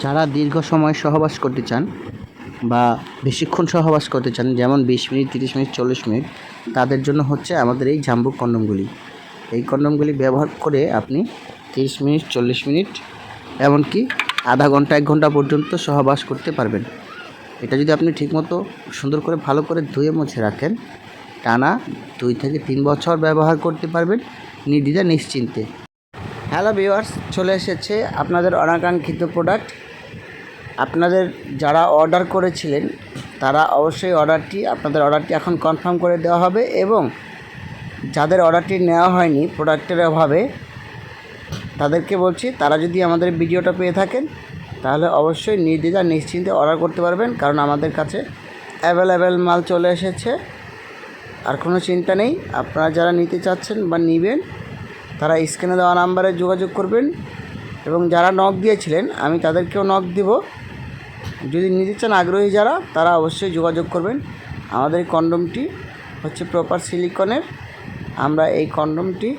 যারা দীর্ঘ সময় সহবাস করতে চান বা বেশিক্ষণ সহবাস করতে চান, যেমন 20 মিনিট, 30 মিনিট, 40 মিনিট, তাদের জন্য হচ্ছে আমাদের এই জাম্বো কন্ডমগুলি। এই কন্ডমগুলি ব্যবহার করে আপনি 30 মিনিট, 40 মিনিট, এমনকি আধা ঘন্টা 1 ঘন্টা পর্যন্ত সহবাস করতে পারবেন। এটা যদি আপনি ঠিকমতো সুন্দর করে ভালো করে ধুয়ে মুছে রাখেন, টানা 2 থেকে 3 বছর ব্যবহার করতে পারবেন নির্দ্বিধায় নিশ্চিন্তে। হ্যালো ভিউয়ার্স, চলে এসেছে আপনাদের অনাকাঙ্ক্ষিত প্রোডাক্ট। আপনাদের যারা অর্ডার করেছিলেন তারা অবশ্যই আপনাদের অর্ডারটি এখন কনফার্ম করে দেওয়া হবে, এবং যাদের অর্ডারটি নেওয়া হয়নি প্রোডাক্টের অভাবে, তাদেরকে বলছি তারা যদি আমাদের ভিডিওটা পেয়ে থাকেন তাহলে অবশ্যই নির্দ্বিধায় নিশ্চিন্তে অর্ডার করতে পারবেন, কারণ আমাদের কাছে অ্যাভেলেবেল মাল চলে এসেছে। আর কোনো চিন্তা নেই। আপনারা যারা নিতে চাচ্ছেন বা নেবেন তারা স্ক্রিনে দেওয়া নাম্বারে যোগাযোগ করবেন, এবং যারা নক দিয়েছিলেন আমি তাদেরকেও নক দিব। যদি নিতে চান আগ্রহী যারা, তারা অবশ্যই যোগাযোগ করবেন। আমাদের এই কন্ডমটি হচ্ছে প্রপার সিলিকনের। আমরা এই কন্ডমটি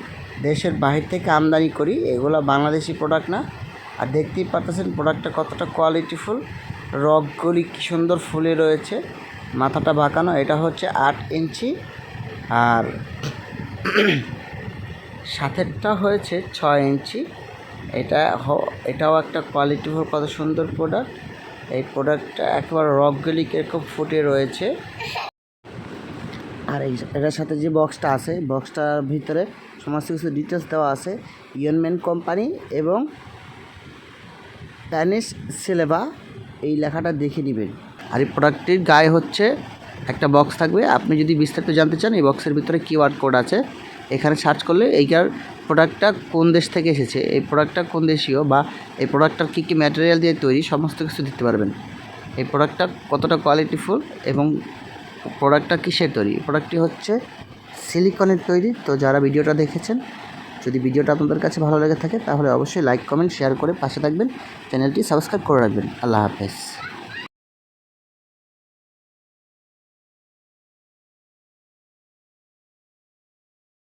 দেশের বাহির থেকে আমদানি করি, এগুলো বাংলাদেশি প্রোডাক্ট না। আর দেখতেই পাচ্ছেন প্রোডাক্টটা কতটা কোয়ালিটিফুল, রগগুলি কী সুন্দর ফুলে রয়েছে, মাথাটা বাঁকানো। এটা হচ্ছে 8 ইঞ্চি, আর সাথেরটা হয়েছে 6 ইঞ্চি। এটাও একটা কোয়ালিটিফুল, কত সুন্দর প্রোডাক্ট। এই প্রোডাক্টটা একেবারে রগগুলি এরকম ফুটে রয়েছে। আর এটার সাথে যে বক্সটা আছে, বক্সটার ভিতরে সমস্ত কিছু ডিটেলস দেওয়া আছে। ইয়নম্যান কোম্পানি এবং স্প্যানিশ সিলেবা, এই লেখাটা দেখে নেবেন। আর এই প্রোডাক্টটির গায়ে হচ্ছে একটা বক্স থাকবে। আপনি যদি বিস্তারিত জানতে চান, এই বক্সের ভিতরে কিউআর কোড আছে, এখানে সার্চ করলে এইটার প্রোডাক্টটা কোন দেশ থেকে এসেছে, এই প্রোডাক্টটা কোন দেশীয়, বা এই প্রোডাক্টটার কী কী ম্যাটেরিয়াল দিয়ে তৈরি, সমস্ত কিছু দিতে পারবেন। এই প্রোডাক্টটা কতটা কোয়ালিটিফুল এবং প্রোডাক্টটা কিসের তৈরি। প্রোডাক্টটি হচ্ছে সিলিকনের তৈরি। তো যারা ভিডিওটা দেখেছেন, যদি ভিডিওটা আপনাদের কাছে ভালো লেগে থাকে তাহলে অবশ্যই লাইক, কমেন্ট, শেয়ার করে পাশে থাকবেন। চ্যানেলটি সাবস্ক্রাইব করে রাখবেন। আল্লাহ হাফেজ।